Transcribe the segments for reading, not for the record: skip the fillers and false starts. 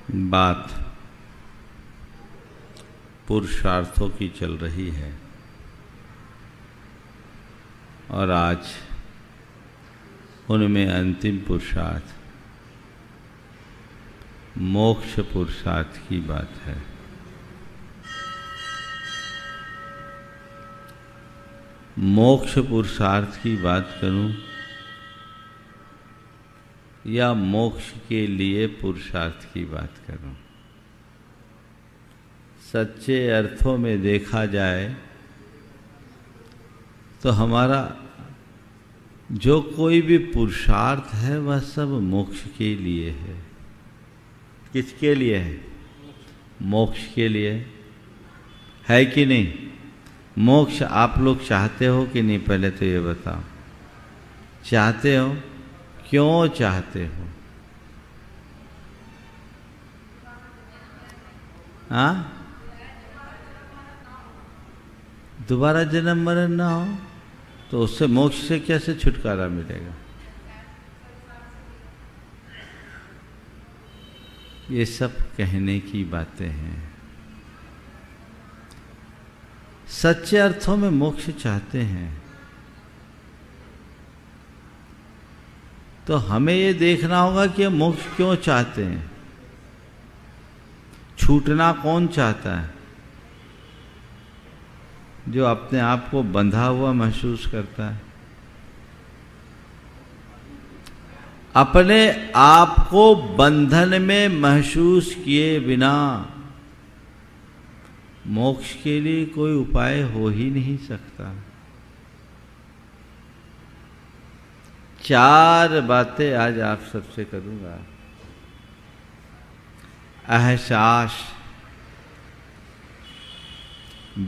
बात पुरुषार्थों की चल रही है और आज उनमें अंतिम पुरुषार्थ मोक्ष पुरुषार्थ की बात है। मोक्ष पुरुषार्थ की बात करूं या मोक्ष के लिए पुरुषार्थ की बात करूं? सच्चे अर्थों में देखा जाए तो हमारा जो कोई भी पुरुषार्थ है वह सब मोक्ष के लिए है। किसके लिए है? मोक्ष के लिए है कि नहीं? मोक्ष आप लोग चाहते हो कि नहीं? पहले तो ये बताओ, चाहते हो? क्यों चाहते हो? हाँ, दोबारा जन्म मरण ना हो तो उससे मोक्ष से कैसे छुटकारा मिलेगा? ये सब कहने की बातें हैं। सच्चे अर्थों में मोक्ष चाहते हैं तो हमें ये देखना होगा कि हम मोक्ष क्यों चाहते हैं। छूटना कौन चाहता है? जो अपने आप को बंधा हुआ महसूस करता है, अपने आप को बंधन में महसूस किए बिना मोक्ष के लिए कोई उपाय हो ही नहीं सकता। चार बातें आज आप सबसे करूंगा। एहसास,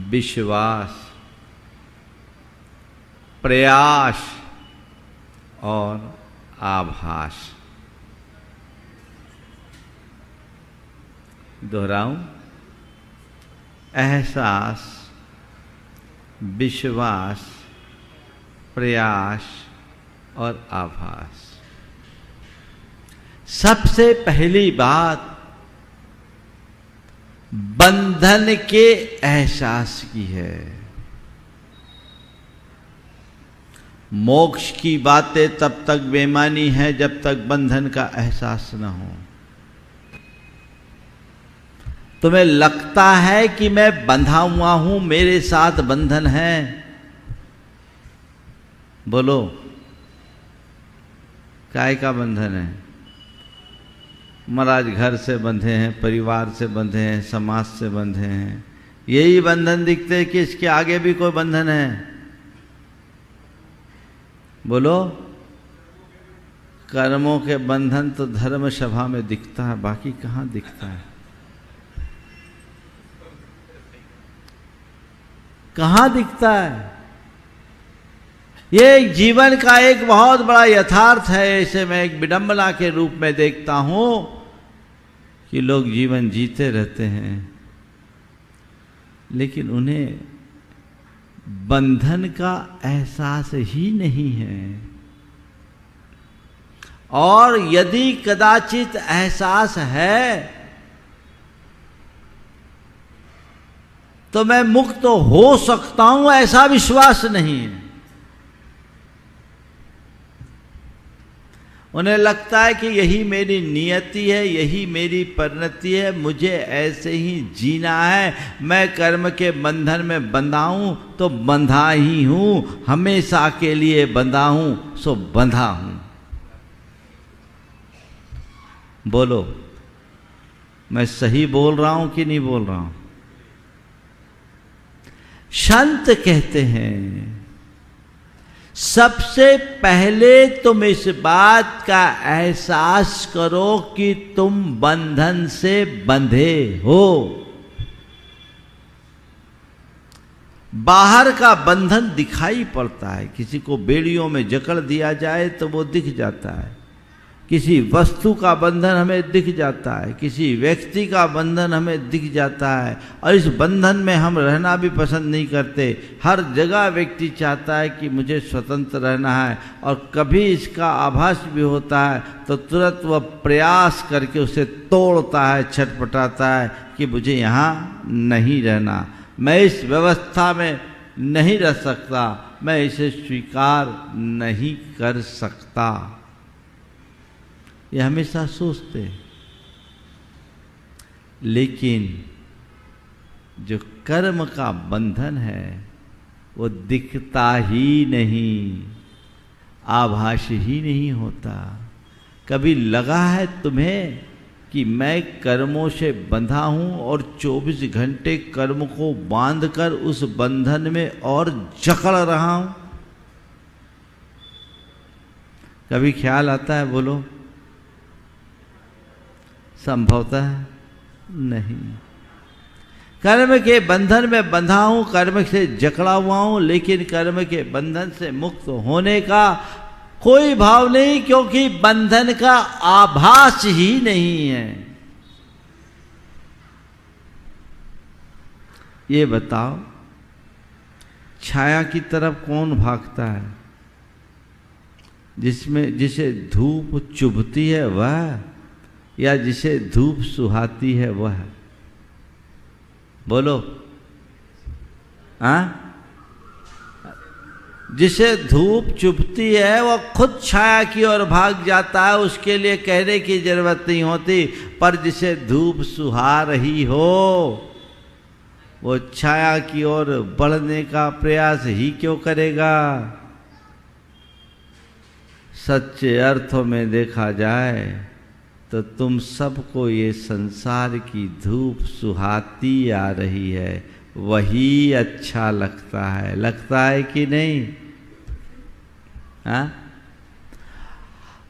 विश्वास, प्रयास और आभास। दोहराऊं? एहसास, विश्वास, प्रयास और आभास। सबसे पहली बात बंधन के एहसास की है। मोक्ष की बातें तब तक बेमानी है जब तक बंधन का एहसास न हो। तुम्हें लगता है कि मैं बंधा हुआ हूं, मेरे साथ बंधन है? बोलो, काय का बंधन है? महाराज घर से बंधे हैं, परिवार से बंधे हैं, समाज से बंधे हैं। यही बंधन दिखते हैं कि इसके आगे भी कोई बंधन है? बोलो। कर्मों के बंधन तो धर्म सभा में दिखता है, बाकी कहाँ दिखता है? कहाँ दिखता है? ये जीवन का एक बहुत बड़ा यथार्थ है। इसे मैं एक विडंबना के रूप में देखता हूं कि लोग जीवन जीते रहते हैं लेकिन उन्हें बंधन का एहसास ही नहीं है। और यदि कदाचित एहसास है तो मैं मुक्त हो सकता हूं, ऐसा विश्वास नहीं है। उन्हें लगता है कि यही मेरी नियति है, यही मेरी परिणति है, मुझे ऐसे ही जीना है। मैं कर्म के बंधन में बंधा हूं तो बंधा ही हूं, हमेशा के लिए बंधा हूं सो बंधा हूं। बोलो, मैं सही बोल रहा हूं कि नहीं बोल रहा हूं? संत कहते हैं सबसे पहले तुम इस बात का एहसास करो कि तुम बंधन से बंधे हो। बाहर का बंधन दिखाई पड़ता है, किसी को बेड़ियों में जकड़ दिया जाए तो वो दिख जाता है, किसी वस्तु का बंधन हमें दिख जाता है, किसी व्यक्ति का बंधन हमें दिख जाता है, और इस बंधन में हम रहना भी पसंद नहीं करते। हर जगह व्यक्ति चाहता है कि मुझे स्वतंत्र रहना है, और कभी इसका आभास भी होता है तो तुरंत वह प्रयास करके उसे तोड़ता है, छटपटाता है कि मुझे यहाँ नहीं रहना, मैं इस व्यवस्था में नहीं रह सकता, मैं इसे स्वीकार नहीं कर सकता। ये हमेशा सोचते हैं। लेकिन जो कर्म का बंधन है वो दिखता ही नहीं, आभास ही नहीं होता। कभी लगा है तुम्हें कि मैं कर्मों से बंधा हूं और 24 घंटे कर्म को बांधकर उस बंधन में और जकड़ रहा हूं? कभी ख्याल आता है? बोलो। संभवतः नहीं। कर्म के बंधन में बंधा हूं, कर्म से जकड़ा हुआ हूं, लेकिन कर्म के बंधन से मुक्त होने का कोई भाव नहीं, क्योंकि बंधन का आभास ही नहीं है। ये बताओ, छाया की तरफ कौन भागता है? जिसे धूप चुभती है वह, या जिसे धूप सुहाती है वह? बोलो। हाँ? जिसे धूप चुभती है वह खुद छाया की ओर भाग जाता है, उसके लिए कहने की जरूरत नहीं होती। पर जिसे धूप सुहा रही हो वो छाया की ओर बढ़ने का प्रयास ही क्यों करेगा? सच्चे अर्थों में देखा जाए तो तुम सबको ये संसार की धूप सुहाती आ रही है, वही अच्छा लगता है कि नहीं? हाँ?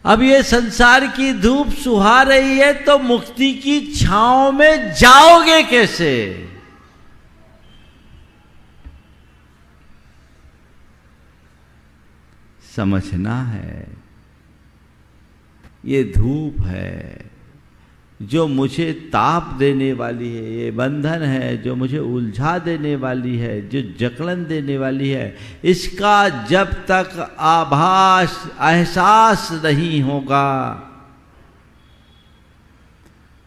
अब ये संसार की धूप सुहा रही है तो मुक्ति की छांव में जाओगे कैसे? समझना है। ये धूप है जो मुझे ताप देने वाली है, ये बंधन है जो मुझे उलझा देने वाली है, जो जकड़न देने वाली है। इसका जब तक आभास, एहसास नहीं होगा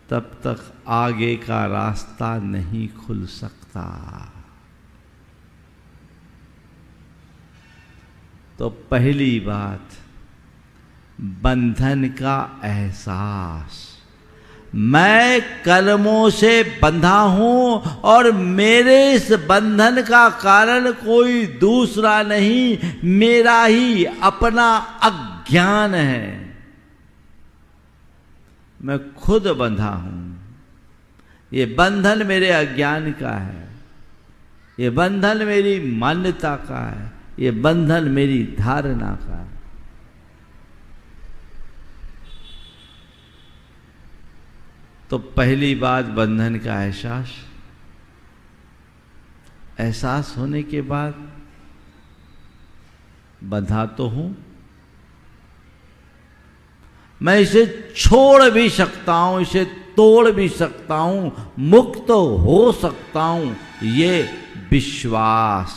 तब तक आगे का रास्ता नहीं खुल सकता। तो पहली बात, बंधन का एहसास। मैं कर्मों से बंधा हूं और मेरे इस बंधन का कारण कोई दूसरा नहीं, मेरा ही अपना अज्ञान है। मैं खुद बंधा हूं। ये बंधन मेरे अज्ञान का है, ये बंधन मेरी मान्यता का है, ये बंधन मेरी धारणा का है। तो पहली बात, बंधन का एहसास होने के बाद बंधा तो हूं, मैं इसे छोड़ भी सकता हूं, इसे तोड़ भी सकता हूं, मुक्त हो सकता हूं, ये विश्वास।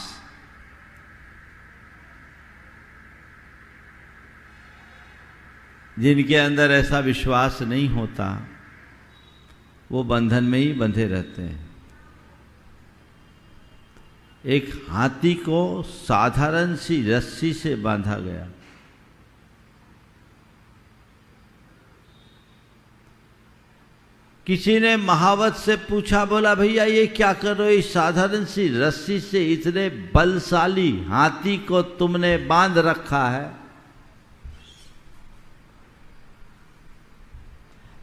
जिनके अंदर ऐसा विश्वास नहीं होता वो बंधन में ही बंधे रहते हैं। एक हाथी को साधारण सी रस्सी से बांधा गया, किसी ने महावत से पूछा, बोला भैया ये क्या कर रहे हो, इस साधारण सी रस्सी से इतने बलशाली हाथी को तुमने बांध रखा है,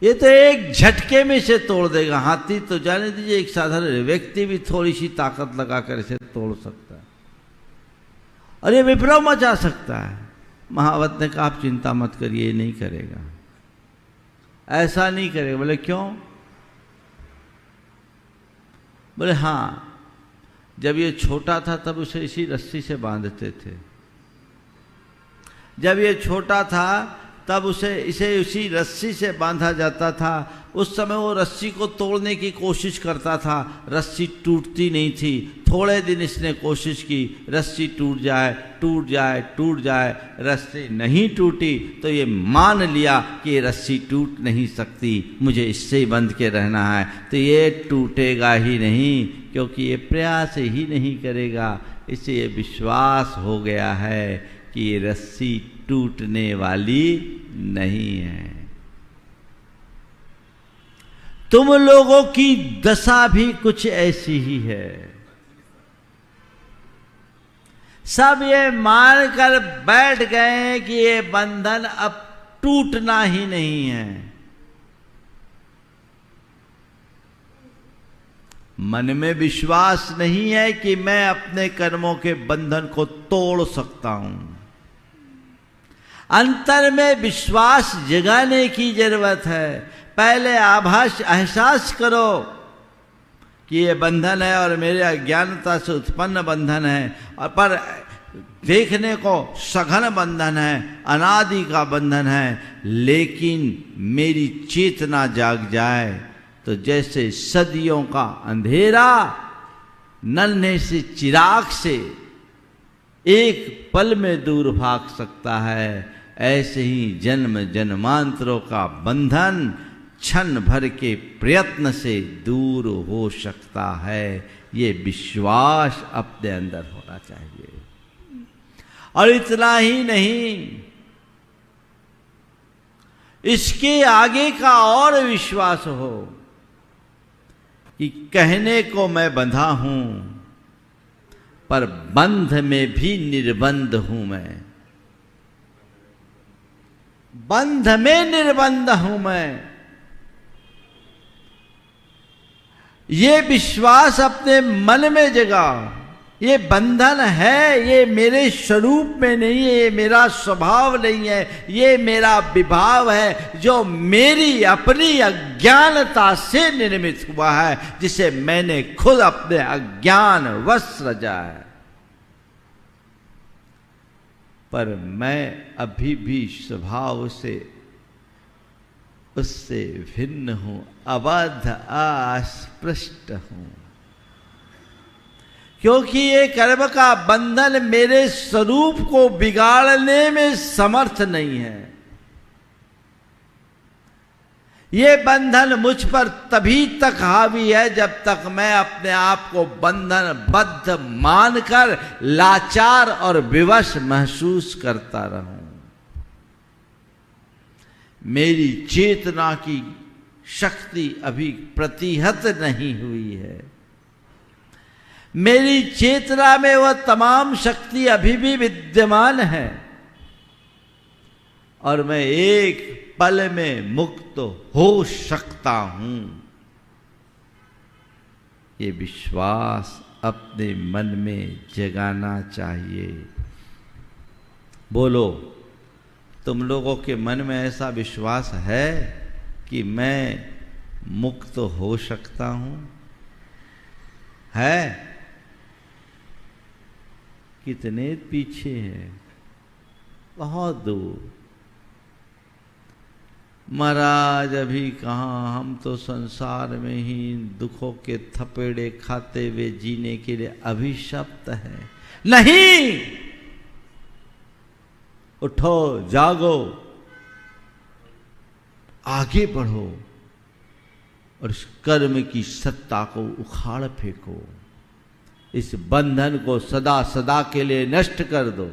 ये तो एक झटके में इसे तोड़ देगा। हाथी तो जाने दीजिए, एक साधारण व्यक्ति भी थोड़ी सी ताकत लगाकर इसे तोड़ सकता है और ये विप्लव मचा सकता है। महावत ने कहा आप चिंता मत करिए, ये नहीं करेगा, ऐसा नहीं करेगा। बोले क्यों? बोले हाँ, जब ये छोटा था तब उसे इसी रस्सी से बांधते थे, जब ये छोटा था तब इसे उसी रस्सी से बांधा जाता था। उस समय वो रस्सी को तोड़ने की कोशिश करता था, रस्सी टूटती नहीं थी। थोड़े दिन इसने कोशिश की, रस्सी टूट जाए टूट जाए टूट जाए, रस्सी नहीं टूटी तो ये मान लिया कि ये रस्सी टूट नहीं सकती, मुझे इससे ही बंध के रहना है। तो ये टूटेगा ही नहीं, क्योंकि ये प्रयास ही नहीं करेगा। इसे ये विश्वास हो गया है कि ये रस्सी टूटने वाली नहीं है। तुम लोगों की दशा भी कुछ ऐसी ही है। सब ये मानकर बैठ गए कि ये बंधन अब टूटना ही नहीं है। मन में विश्वास नहीं है कि मैं अपने कर्मों के बंधन को तोड़ सकता हूं। अंतर में विश्वास जगाने की जरूरत है। पहले एहसास करो कि ये बंधन है और मेरे अज्ञानता से उत्पन्न बंधन है, और पर देखने को सघन बंधन है, अनादि का बंधन है। लेकिन मेरी चेतना जाग जाए तो जैसे सदियों का अंधेरा नन्हे से चिराग से एक पल में दूर भाग सकता है, ऐसे ही जन्म जन्मांतरों का बंधन क्षण भर के प्रयत्न से दूर हो सकता है। ये विश्वास अपने अंदर होना चाहिए। और इतना ही नहीं, इसके आगे का और विश्वास हो कि कहने को मैं बंधा हूं, पर बंध में भी निर्बंध हूं मैं। बंध में निर्बंध हूं मैं। ये विश्वास अपने मन में जगा। ये बंधन है, ये मेरे स्वरूप में नहीं है, ये मेरा स्वभाव नहीं है, ये मेरा विभाव है जो मेरी अपनी अज्ञानता से निर्मित हुआ है, जिसे मैंने खुद अपने अज्ञान वश रचा है। पर मैं अभी भी स्वभाव से उससे भिन्न हूं, अबाध अस्पृष्ट हूं, क्योंकि ये कर्म का बंधन मेरे स्वरूप को बिगाड़ने में समर्थ नहीं है। ये बंधन मुझ पर तभी तक हावी है जब तक मैं अपने आप को बंधन बद्ध मानकर लाचार और विवश महसूस करता रहूं। मेरी चेतना की शक्ति अभी प्रतिहत नहीं हुई है। मेरी चेतना में वह तमाम शक्ति अभी भी विद्यमान है, और मैं एक पल में मुक्त हो सकता हूं। ये विश्वास अपने मन में जगाना चाहिए। बोलो, तुम लोगों के मन में ऐसा विश्वास है कि मैं मुक्त हो सकता हूं? है? कितने पीछे हैं, बहुत दूर। महाराज अभी कहाँ, हम तो संसार में ही दुखों के थपेड़े खाते हुए जीने के लिए अभिशप्त हैं। नहीं, उठो, जागो, आगे बढ़ो और इस कर्म की सत्ता को उखाड़ फेंको। इस बंधन को सदा सदा के लिए नष्ट कर दो।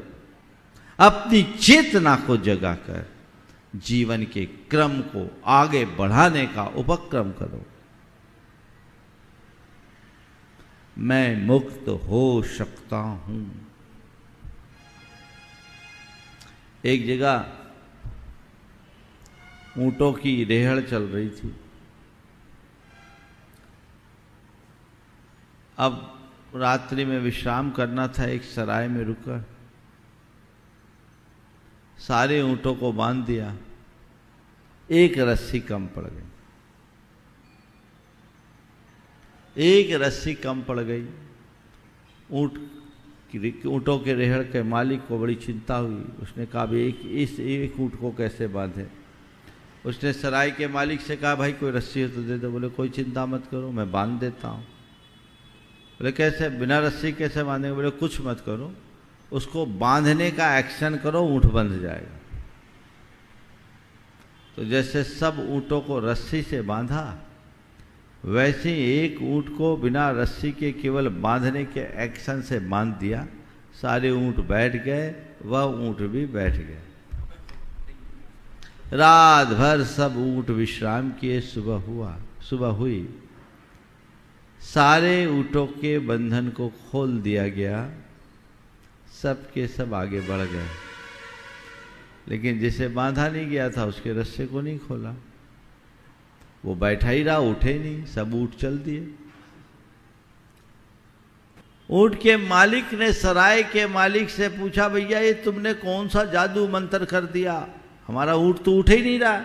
अपनी चेतना को जगाकर जीवन के क्रम को आगे बढ़ाने का उपक्रम करो। मैं मुक्त हो सकता हूं। एक जगह ऊंटों की रेहड़ चल रही थी। अब रात्रि में विश्राम करना था। एक सराय में रुका, सारे ऊंटों को बांध दिया, एक रस्सी कम पड़ गई। एक रस्सी कम पड़ गई। ऊंट ऊँटों के रेहड़ के मालिक को बड़ी चिंता हुई। उसने कहा भाई एक ऊँट को कैसे बांधे। उसने सराय के मालिक से कहा भाई कोई रस्सी हो तो दे दो। बोले कोई चिंता मत करो, मैं बांध देता हूँ। बोले कैसे, बिना रस्सी कैसे बांधेंगे। बोले कुछ मत करो, उसको बांधने का एक्शन करो, ऊँट बंध जाएगा। तो जैसे सब ऊँटों को रस्सी से बांधा, वैसे एक ऊँट को बिना रस्सी के केवल बांधने के एक्शन से बांध दिया। सारे ऊँट बैठ गए, वह ऊँट भी बैठ गए। रात भर सब ऊँट विश्राम किए। सुबह हुई, सारे ऊँटों के बंधन को खोल दिया गया। सब के सब आगे बढ़ गए, लेकिन जिसे बांधा नहीं गया था उसके रस्से को नहीं खोला। वो बैठा ही रहा, उठे नहीं, सब ऊँट चल दिए। ऊँट के मालिक ने सराय के मालिक से पूछा भैया ये तुमने कौन सा जादू मंत्र कर दिया, हमारा ऊँट तो उठ ही नहीं रहा।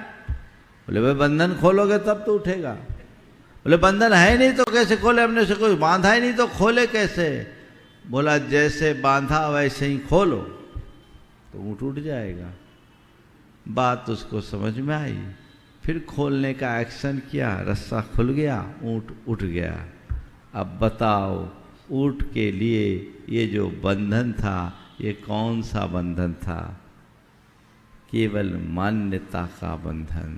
बोले भाई बंधन खोलोगे तब तो उठेगा। बोले बंधन है नहीं तो कैसे खोले, हमने से कोई बांधा ही नहीं तो खोले कैसे। बोला जैसे बांधा वैसे ही खोलो तो ऊँट उठ जाएगा। बात उसको समझ में आई, फिर खोलने का एक्शन किया, रस्सा खुल गया, ऊँट उठ गया। अब बताओ ऊँट के लिए ये जो बंधन था ये कौन सा बंधन था। केवल मान्यता का बंधन।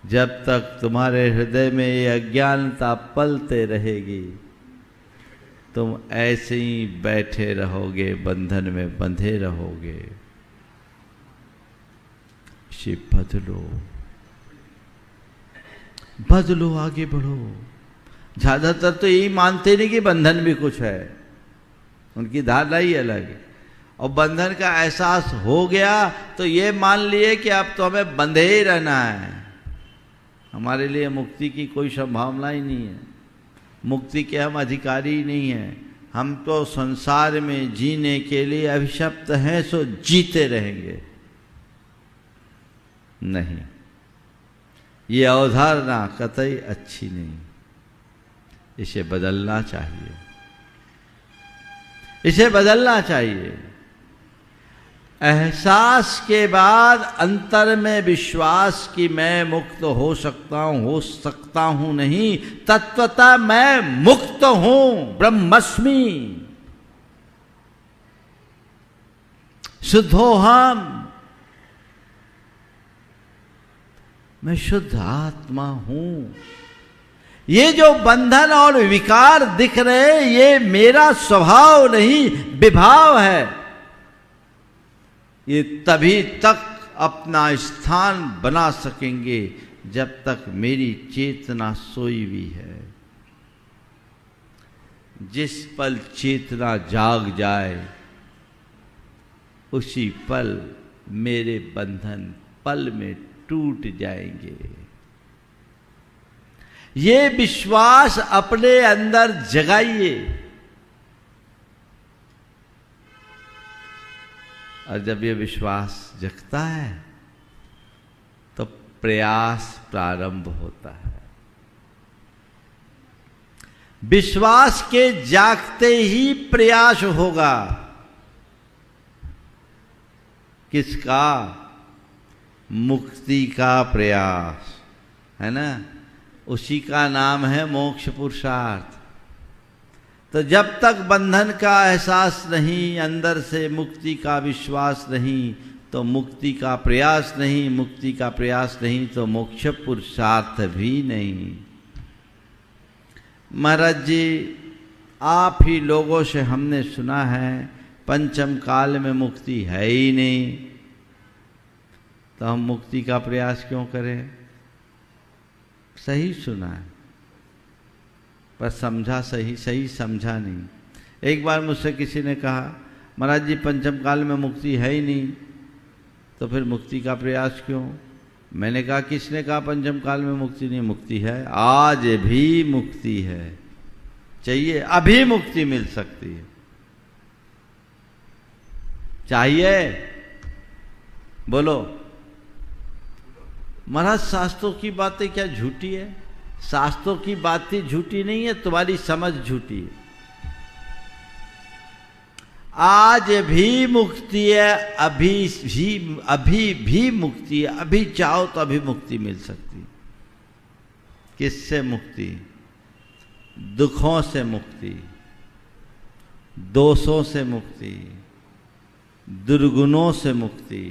जब तक तुम्हारे हृदय में ये अज्ञानता पलते रहेगी तुम ऐसे ही बैठे रहोगे, बंधन में बंधे रहोगे। इसे बदलो, आगे बढ़ो। ज्यादातर तो यही मानते नहीं कि बंधन भी कुछ है, उनकी धारणा ही अलग है। और बंधन का एहसास हो गया तो ये मान लिए कि अब तो हमें बंधे ही रहना है, हमारे लिए मुक्ति की कोई संभावना ही नहीं है, मुक्ति के हम अधिकारी ही नहीं हैं। हम तो संसार में जीने के लिए अभिशप्त हैं, सो जीते रहेंगे। नहीं, ये अवधारणा कतई अच्छी नहीं, इसे बदलना चाहिए, इसे बदलना चाहिए। एहसास के बाद अंतर में विश्वास कि मैं मुक्त हो सकता हूं नहीं, तत्वतः मैं मुक्त हूं, ब्रह्मस्मि, शुद्धोहम, मैं शुद्ध आत्मा हूं। ये जो बंधन और विकार दिख रहे ये मेरा स्वभाव नहीं, विभाव है। ये तभी तक अपना स्थान बना सकेंगे जब तक मेरी चेतना सोई हुई है। जिस पल चेतना जाग जाए उसी पल मेरे बंधन पल में टूट जाएंगे। ये विश्वास अपने अंदर जगाइए। और जब ये विश्वास जगता है तो प्रयास प्रारंभ होता है। विश्वास के जागते ही प्रयास होगा। किसका? मुक्ति का प्रयास है ना, उसी का नाम है मोक्ष पुरुषार्थ। तो जब तक बंधन का एहसास नहीं, अंदर से मुक्ति का विश्वास नहीं, तो मुक्ति का प्रयास नहीं, मुक्ति का प्रयास नहीं तो मोक्ष पुरुषार्थ भी नहीं। महाराज जी, आप ही लोगों से हमने सुना है पंचम काल में मुक्ति है ही नहीं, तो हम मुक्ति का प्रयास क्यों करें? सही सुना है पर समझा सही समझा नहीं। एक बार मुझसे किसी ने कहा, महाराज जी पंचम काल में मुक्ति है ही नहीं, तो फिर मुक्ति का प्रयास क्यों? मैंने कहा, किसने कहा पंचम काल में मुक्ति नहीं? मुक्ति है, आज भी मुक्ति है, चाहिए अभी मुक्ति मिल सकती है। चाहिए? बोलो। महाराज शास्त्रों की बातें क्या झूठी है? शास्त्रों की बातें झूठी नहीं है, तुम्हारी समझ झूठी है। आज भी मुक्ति है, अभी भी मुक्ति है। अभी चाहो तो अभी मुक्ति मिल सकती। किससे मुक्ति? दुखों से मुक्ति, दोषों से मुक्ति, दुर्गुणों से मुक्ति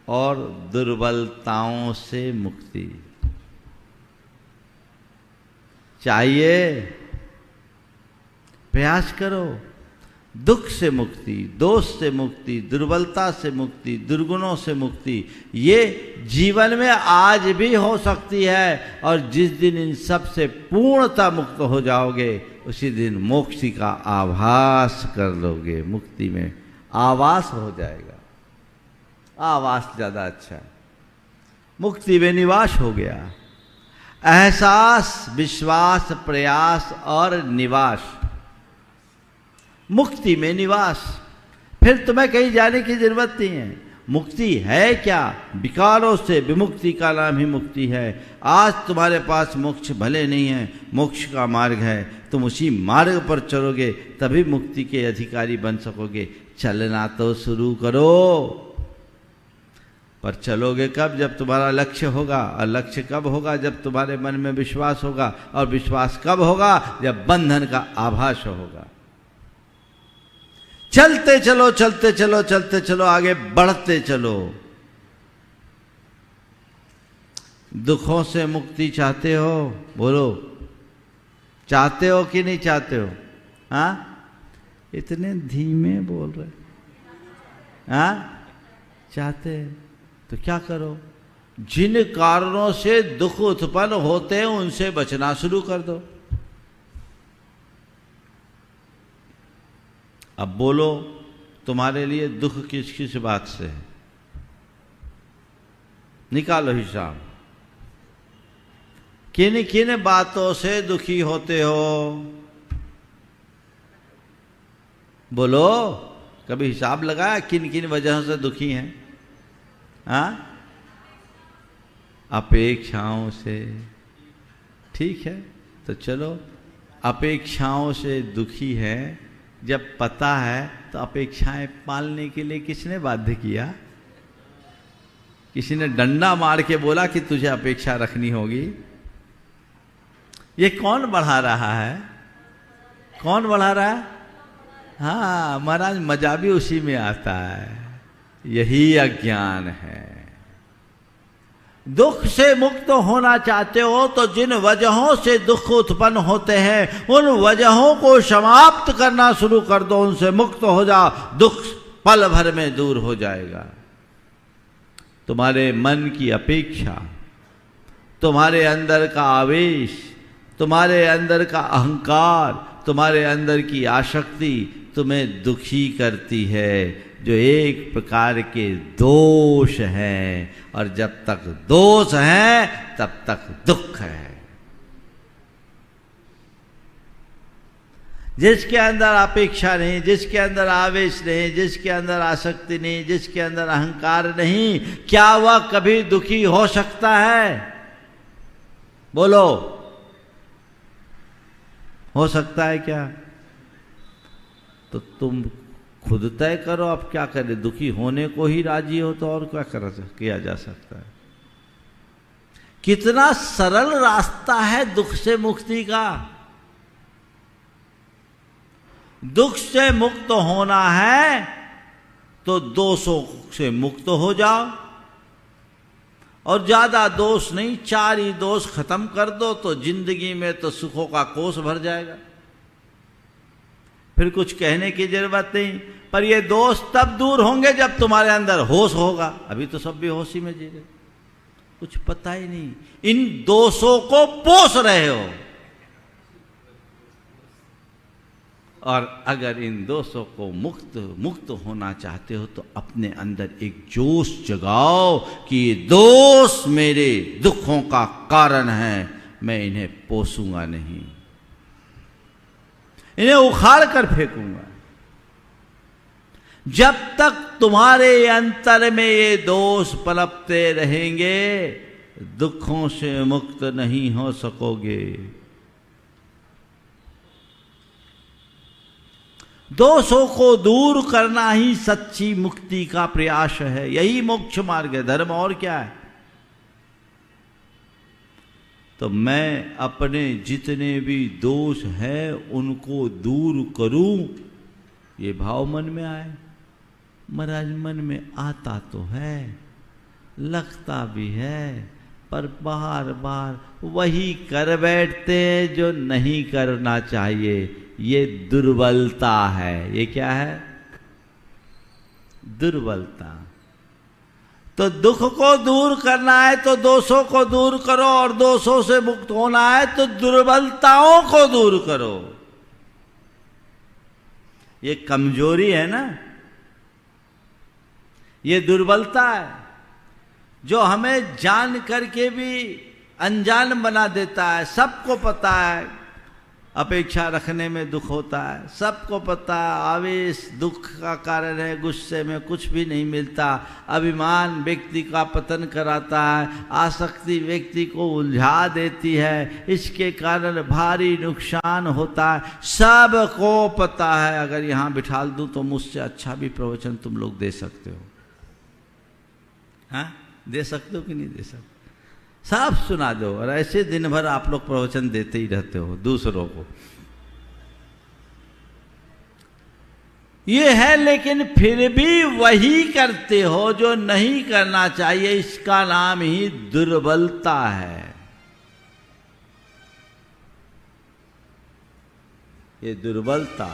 और दुर्बलताओं से मुक्ति चाहिए। प्रयास करो। दुख से मुक्ति, दोष से मुक्ति, दुर्बलता से मुक्ति, दुर्गुणों से मुक्ति, ये जीवन में आज भी हो सकती है। और जिस दिन इन सब से पूर्णतः मुक्त हो जाओगे उसी दिन मोक्ष का आभास कर लोगे। मुक्ति में आवास हो जाएगा। आवास ज्यादा अच्छा है। मुक्ति में निवास हो गया। एहसास, विश्वास, प्रयास और निवास। मुक्ति में निवास। फिर तुम्हें कहीं जाने की जरूरत नहीं है। मुक्ति है क्या? विकारों से विमुक्ति का नाम ही मुक्ति है। आज तुम्हारे पास मोक्ष भले नहीं है, मोक्ष का मार्ग है। तुम उसी मार्ग पर चलोगे तभी मुक्ति के अधिकारी बन सकोगे। चलना तो शुरू करो। पर चलोगे कब? जब तुम्हारा लक्ष्य होगा। और लक्ष्य कब होगा? जब तुम्हारे मन में विश्वास होगा। और विश्वास कब होगा? जब बंधन का आभास होगा। चलते चलो, चलते चलो, चलते चलो, आगे बढ़ते चलो। दुखों से मुक्ति चाहते हो? बोलो, चाहते हो कि नहीं चाहते हो? हाँ, इतने धीमे बोल रहे। हाँ, चाहते हैं तो क्या करो? जिन कारणों से दुख उत्पन्न होते हैं उनसे बचना शुरू कर दो। अब बोलो, तुम्हारे लिए दुख किस किस बात से है? निकालो हिसाब। किन किन बातों से दुखी होते हो? बोलो, कभी हिसाब लगाया किन किन वजहों से दुखी हैं? हाँ, अपेक्षाओं से। ठीक है, तो चलो, अपेक्षाओं से दुखी है। जब पता है तो अपेक्षाएं पालने के लिए किसने बाध्य किया? किसी ने डंडा मार के बोला कि तुझे अपेक्षा रखनी होगी? ये कौन बढ़ा रहा है? कौन बढ़ा रहा है? हाँ महाराज, मजा भी उसी में आता है। यही अज्ञान है। दुख से मुक्त होना चाहते हो तो जिन वजहों से दुख उत्पन्न होते हैं उन वजहों को समाप्त करना शुरू कर दो। उनसे मुक्त हो जाओ, दुख पल भर में दूर हो जाएगा। तुम्हारे मन की अपेक्षा, तुम्हारे अंदर का आवेश, तुम्हारे अंदर का अहंकार, तुम्हारे अंदर की आसक्ति तुम्हें दुखी करती है, जो एक प्रकार के दोष हैं। और जब तक दोष है तब तक दुख है। जिसके अंदर अपेक्षा नहीं, जिसके अंदर आवेश नहीं, जिसके अंदर आसक्ति नहीं, जिसके अंदर अहंकार नहीं, क्या वह कभी दुखी हो सकता है? बोलो, हो सकता है क्या? तो तुम खुद तय करो अब क्या करें। दुखी होने को ही राजी हो तो और क्या किया जा सकता है? कितना सरल रास्ता है दुख से मुक्ति का। दुख से मुक्त होना है तो दोषों से मुक्त हो जाओ। और ज्यादा दोष नहीं, 4 ही दोष खत्म कर दो तो जिंदगी में तो सुखों का कोष भर जाएगा। फिर कुछ कहने की जरूरत नहीं। पर ये दोष तब दूर होंगे जब तुम्हारे अंदर होश होगा। अभी तो सब भी होशी में जी रहे, कुछ पता ही नहीं। इन दोषों को पोष रहे हो। और अगर इन दोषों को मुक्त होना चाहते हो तो अपने अंदर एक जोश जगाओ कि ये दोष मेरे दुखों का कारण है, मैं इन्हें पोसूंगा नहीं, इन्हें उखाड़ कर फेंकूंगा। जब तक तुम्हारे अंतर में ये दोष पनपते रहेंगे दुखों से मुक्त नहीं हो सकोगे। दोषों को दूर करना ही सच्ची मुक्ति का प्रयास है, यही मोक्ष मार्ग है, धर्म और क्या है। तो मैं अपने जितने भी दोष हैं उनको दूर करूं, ये भाव मन में आए। महाराज मन में आता तो है, लगता भी है, पर बार बार वही कर बैठते हैं जो नहीं करना चाहिए। ये दुर्बलता है। ये क्या है? दुर्बलता। तो दुख को दूर करना है तो दोषों को दूर करो, और दोषों से मुक्त होना है तो दुर्बलताओं को दूर करो। ये कमजोरी है ना, ये दुर्बलता है जो हमें जान करके भी अनजान बना देता है। सबको पता है अपेक्षा रखने में दुख होता है, सबको पता है आवेश दुख का कारण है, गुस्से में कुछ भी नहीं मिलता, अभिमान व्यक्ति का पतन कराता है, आसक्ति व्यक्ति को उलझा देती है, इसके कारण भारी नुकसान होता है, सबको पता है। अगर यहाँ बिठा दूं तो मुझसे अच्छा भी प्रवचन तुम लोग दे सकते हो। हाँ, दे सकते हो कि नहीं दे सकते? सब सुना दो, और ऐसे दिन भर आप लोग प्रवचन देते ही रहते हो दूसरों को। ये है, लेकिन फिर भी वही करते हो जो नहीं करना चाहिए। इसका नाम ही दुर्बलता है। ये दुर्बलता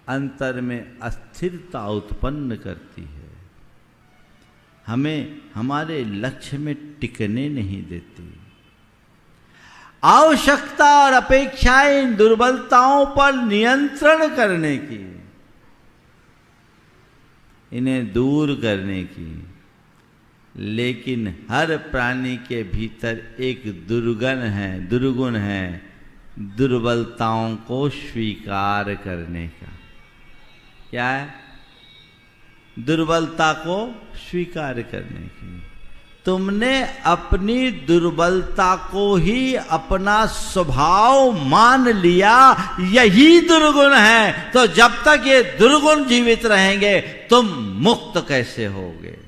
अंतर में अस्थिरता उत्पन्न करती है, हमें हमारे लक्ष्य में टिकने नहीं देती। आवश्यकता और अपेक्षाएं इन दुर्बलताओं पर नियंत्रण करने की, इन्हें दूर करने की। लेकिन हर प्राणी के भीतर एक दुर्गुण है, दुर्बलताओं को स्वीकार करने का। क्या है? दुर्बलता को स्वीकार करने की। तुमने अपनी दुर्बलता को ही अपना स्वभाव मान लिया, यही दुर्गुण है। तो जब तक ये दुर्गुण जीवित रहेंगे तुम मुक्त कैसे होगे?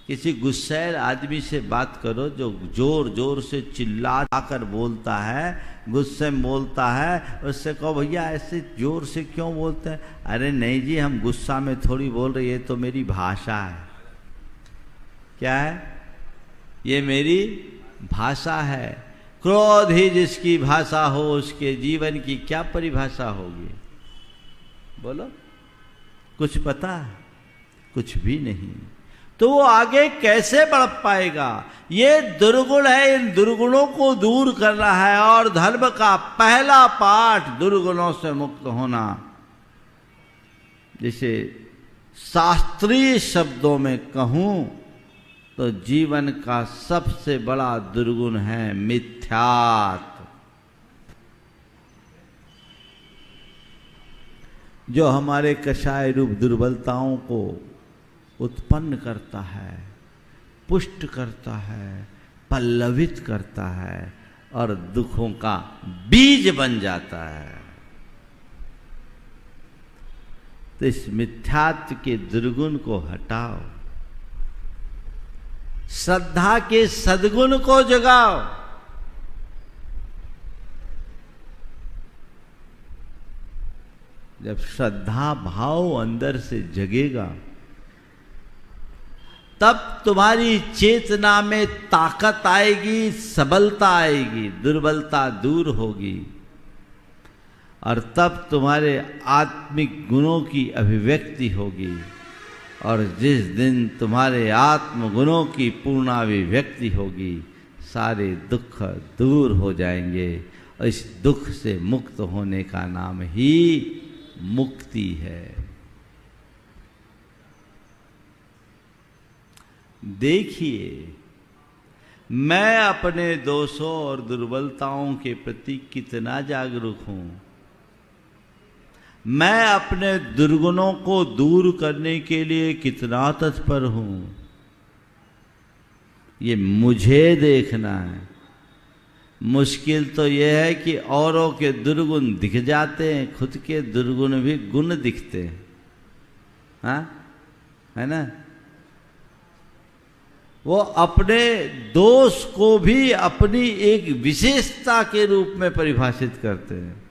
किसी गुस्सैल आदमी से बात करो जो जोर जोर से चिल्ला कर बोलता है, गुस्से में बोलता है, उससे कहो भैया ऐसे जोर से क्यों बोलते हैं? अरे नहीं जी, हम गुस्सा में थोड़ी बोल रहे, ये तो मेरी भाषा है। क्या है? ये मेरी भाषा है। क्रोध ही जिसकी भाषा हो उसके जीवन की क्या परिभाषा होगी? बोलो, कुछ पता है? कुछ भी नहीं। तो वो आगे कैसे बढ़ पाएगा? ये दुर्गुण है, इन दुर्गुणों को दूर करना है। और धर्म का पहला पाठ दुर्गुणों से मुक्त होना। जिसे शास्त्रीय शब्दों में कहूं तो जीवन का सबसे बड़ा दुर्गुण है मिथ्यात्व, जो हमारे कषाय रूप दुर्बलताओं को उत्पन्न करता है, पुष्ट करता है, पल्लवित करता है और दुखों का बीज बन जाता है। तो इस मिथ्यात्व के दुर्गुण को हटाओ, श्रद्धा के सद्गुण को जगाओ। जब श्रद्धा भाव अंदर से जगेगा तब तुम्हारी चेतना में ताकत आएगी, सबलता आएगी, दुर्बलता दूर होगी। और तब तुम्हारे आत्मिक गुणों की अभिव्यक्ति होगी। और जिस दिन तुम्हारे आत्म गुणों की पूर्णाभिव्यक्ति होगी, सारे दुख दूर हो जाएंगे। और इस दुख से मुक्त होने का नाम ही मुक्ति है। देखिए, मैं अपने दोषों और दुर्बलताओं के प्रति कितना जागरूक हूं। मैं अपने दुर्गुणों को दूर करने के लिए कितना तत्पर हूं। ये मुझे देखना है, मुश्किल तो यह है कि औरों के दुर्गुण दिख जाते हैं, खुद के दुर्गुण भी गुण दिखते हैं। हाँ, है ना? वो अपने दोष को भी अपनी एक विशेषता के रूप में परिभाषित करते हैं।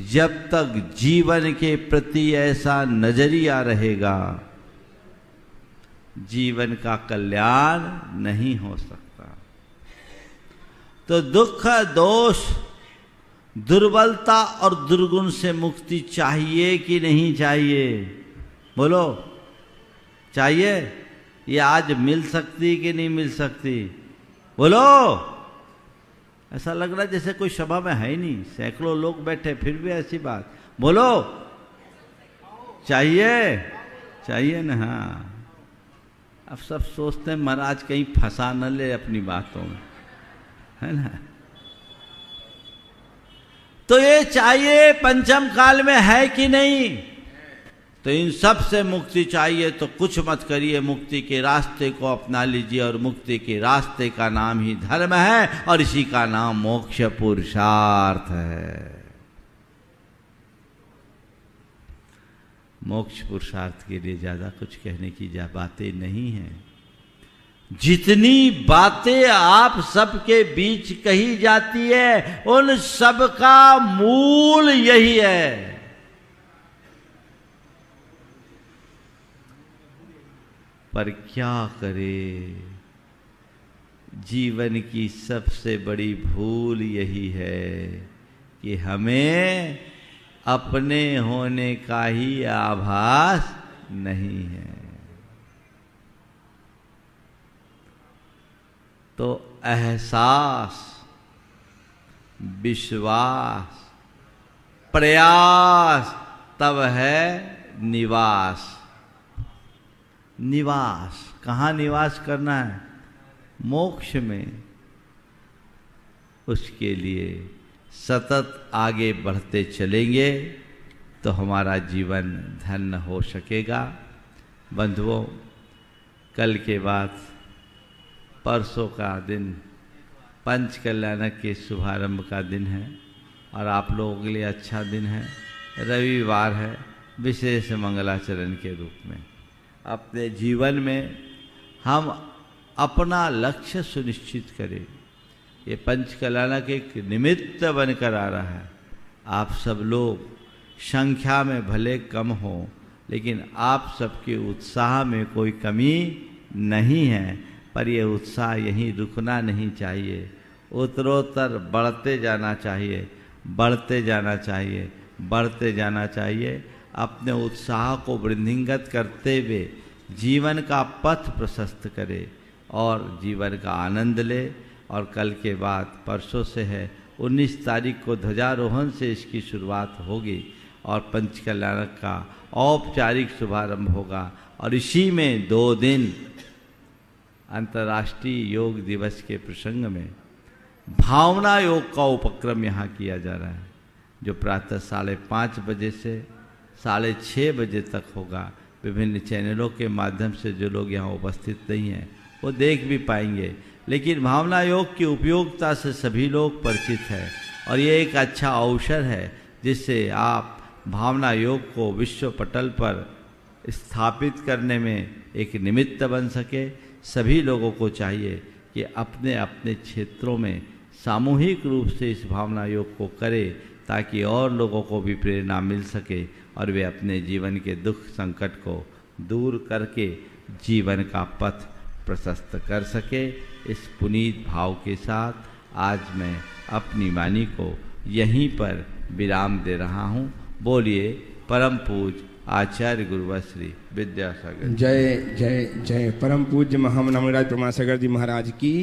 जब तक जीवन के प्रति ऐसा नजरिया रहेगा, जीवन का कल्याण नहीं हो सकता। तो दुख, दोष, दुर्बलता और दुर्गुण से मुक्ति चाहिए कि नहीं चाहिए? बोलो, चाहिए? ये आज मिल सकती कि नहीं मिल सकती? बोलो। ऐसा लग रहा है जैसे कोई सभा में है ही नहीं, सैकड़ों लोग बैठे, फिर भी ऐसी बात। बोलो, चाहिए? चाहिए ना? हाँ। अब सब सोचते हैं महाराज कहीं फंसा न ले अपनी बातों में, है ना? तो ये चाहिए पंचम काल में है कि नहीं? तो इन सब से मुक्ति चाहिए तो कुछ मत करिए, मुक्ति के रास्ते को अपना लीजिए। और मुक्ति के रास्ते का नाम ही धर्म है और इसी का नाम मोक्ष पुरुषार्थ है। मोक्ष पुरुषार्थ के लिए ज्यादा कुछ कहने की बातें नहीं है। जितनी बातें आप सबके बीच कही जाती है उन सब का मूल यही है। पर क्या करे, जीवन की सबसे बड़ी भूल यही है कि हमें अपने होने का ही आभास नहीं है। तो एहसास, विश्वास, प्रयास तब है निवास। निवास कहाँ निवास करना है? मोक्ष में। उसके लिए सतत आगे बढ़ते चलेंगे तो हमारा जीवन धन्य हो सकेगा। बंधुओं, कल के बाद परसों का दिन पंच कल्याणक के शुभारंभ का दिन है और आप लोगों के लिए अच्छा दिन है। रविवार है, विशेष मंगलाचरण के रूप में अपने जीवन में हम अपना लक्ष्य सुनिश्चित करें। ये पंच कल्याणक एक निमित्त बनकर आ रहा है। आप सब लोग संख्या में भले कम हो, लेकिन आप सबके उत्साह में कोई कमी नहीं है। पर यह उत्साह यहीं रुकना नहीं चाहिए, उत्तरोत्तर बढ़ते जाना चाहिए, बढ़ते जाना चाहिए, बढ़ते जाना चाहिए। अपने उत्साह को वृद्धिंगत करते हुए जीवन का पथ प्रशस्त करे और जीवन का आनंद ले। और कल के बाद परसों से है 19 तारीख को ध्वजारोहण से इसकी शुरुआत होगी और पंच कल्याणक का औपचारिक शुभारंभ होगा। और इसी में 2 दिन अंतर्राष्ट्रीय योग दिवस के प्रसंग में भावना योग का उपक्रम यहाँ किया जा रहा है, जो प्रातः 5:30 बजे से 6:30 बजे तक होगा। विभिन्न चैनलों के माध्यम से जो लोग यहाँ उपस्थित नहीं हैं वो देख भी पाएंगे। लेकिन भावना योग की उपयोगिता से सभी लोग परिचित हैं और ये एक अच्छा अवसर है जिससे आप भावना योग को विश्व पटल पर स्थापित करने में एक निमित्त बन सके। सभी लोगों को चाहिए कि अपने अपने क्षेत्रों में सामूहिक रूप से इस भावना योग को करें ताकि और लोगों को भी प्रेरणा मिल सके और वे अपने जीवन के दुख संकट को दूर करके जीवन का पथ प्रशस्त कर सके। इस पुनीत भाव के साथ आज मैं अपनी वाणी को यहीं पर विराम दे रहा हूँ। बोलिए परम पूज्य आचार्य गुरुवर श्री विद्यासागर। जय जय जय। परम पूज्य महामना मुनिराज परमासागर जी महाराज की